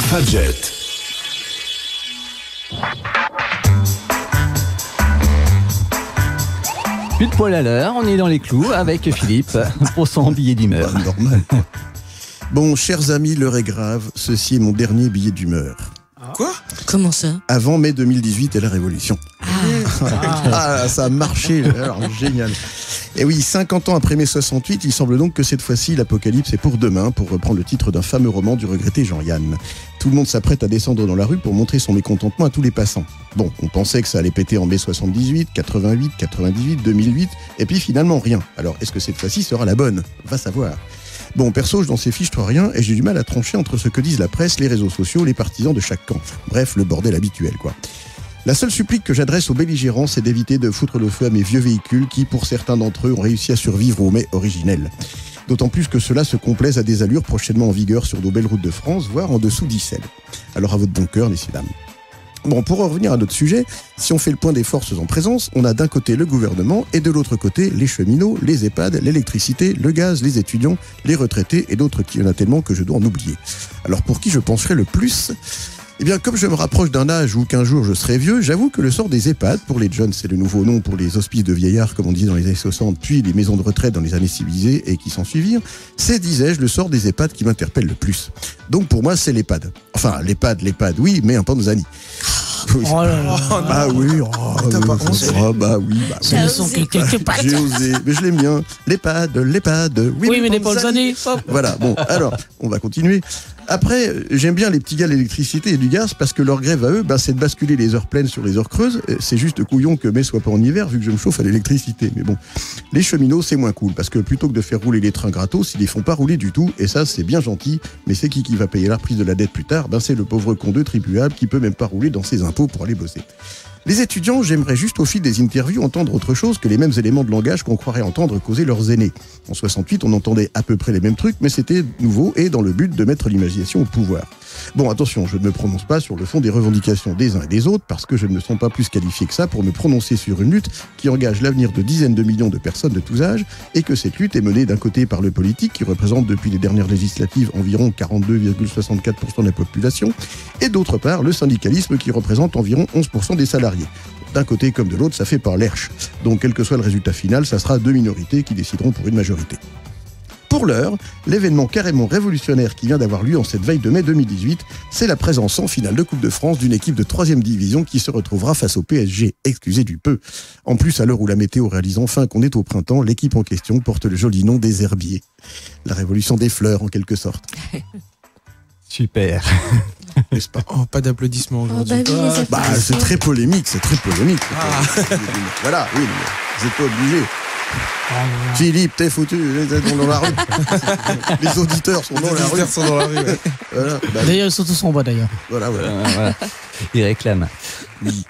Fadjet. Plus de poil à l'heure, on est dans les clous avec Philippe pour son billet d'humeur. Normal. Bon, chers amis, l'heure est grave. Ceci est mon dernier billet d'humeur. Quoi ? Comment ça ? Avant mai 2018 et la Révolution. Ah, ça a marché. Alors, génial. Et oui, 50 ans après mai 68, il semble donc que cette fois-ci, l'apocalypse est pour demain, pour reprendre le titre d'un fameux roman du regretté Jean-Yann. Tout le monde s'apprête à descendre dans la rue pour montrer son mécontentement à tous les passants. Bon, on pensait que ça allait péter en mai 78, 88, 98, 2008, et puis finalement rien. Alors, est-ce que cette fois-ci sera la bonne ? Va savoir. Bon, perso, je n'en sais fichtre rien et j'ai du mal à trancher entre ce que disent la presse, les réseaux sociaux, les partisans de chaque camp. Bref, le bordel habituel, quoi. La seule supplique que j'adresse aux belligérants, c'est d'éviter de foutre le feu à mes vieux véhicules qui, pour certains d'entre eux, ont réussi à survivre au mai originel. D'autant plus que cela se complaise à des allures prochainement en vigueur sur nos belles routes de France, voire en dessous d'Issel. Alors à votre bon cœur, messieurs, dames. Bon, pour en revenir à notre sujet, si on fait le point des forces en présence, on a d'un côté le gouvernement et de l'autre côté les cheminots, les EHPAD, l'électricité, le gaz, les étudiants, les retraités et d'autres qui en a tellement que je dois en oublier. Alors pour qui je pencherai le plus ? Eh bien, comme je me rapproche d'un âge où qu'un jour je serai vieux, j'avoue que le sort des EHPAD, pour les jeunes, c'est le nouveau nom pour les hospices de vieillards, comme on disait dans les années 60, puis les maisons de retraite dans les années civilisées et qui s'en suivirent, c'est, disais-je, le sort des EHPAD qui m'interpelle le plus. Donc pour moi, c'est l'EHPAD. Enfin, l'EHPAD, oui, mais un Panzani. Oui. Oh là là. Ah oui, T'as pas osé. bah oui. Ça ne sont que quelques pattes. J'ai osé, mais je l'aime bien. l'EHPAD, Oui, mais les Panzani. Voilà, bon, alors, on va continuer. Après, j'aime bien les petits gars de l'électricité et du gaz parce que leur grève à eux, c'est de basculer les heures pleines sur les heures creuses. C'est juste couillon que mai soit pas en hiver vu que je me chauffe à l'électricité. Mais bon, les cheminots, c'est moins cool parce que plutôt que de faire rouler les trains gratos, ils les font pas rouler du tout. Et ça, c'est bien gentil. Mais c'est qui va payer la reprise de la dette plus tard ? C'est le pauvre con de tribuable qui peut même pas rouler dans ses impôts pour aller bosser. Les étudiants, j'aimerais juste au fil des interviews entendre autre chose que les mêmes éléments de langage qu'on croirait entendre causer leurs aînés. En 68, on entendait à peu près les mêmes trucs, mais c'était nouveau et dans le but de mettre l'imagination au pouvoir. Bon, attention, je ne me prononce pas sur le fond des revendications des uns et des autres, parce que je ne me sens pas plus qualifié que ça pour me prononcer sur une lutte qui engage l'avenir de dizaines de millions de personnes de tous âges, et que cette lutte est menée d'un côté par le politique, qui représente depuis les dernières législatives environ 42,64% de la population, et d'autre part le syndicalisme qui représente environ 11% des salariés. D'un côté comme de l'autre, ça fait par l'herche. Donc, quel que soit le résultat final, ça sera deux minorités qui décideront pour une majorité. Pour l'heure, l'événement carrément révolutionnaire qui vient d'avoir lieu en cette veille de mai 2018, c'est la présence en finale de Coupe de France d'une équipe de 3e division qui se retrouvera face au PSG, excusez du peu. En plus, à l'heure où la météo réalise enfin qu'on est au printemps, l'équipe en question porte le joli nom des herbiers. La révolution des fleurs, en quelque sorte. Super. N'est-ce pas ? Oh, pas d'applaudissements aujourd'hui. C'est très polémique, Voilà, oui, mais vous n'êtes pas obligé. Philippe, t'es foutu, dans la rue. Les auditeurs sont dans la rue. Ouais. Voilà, D'ailleurs, ils sont tous en bas d'ailleurs. voilà. Voilà. Il réclame. Oui.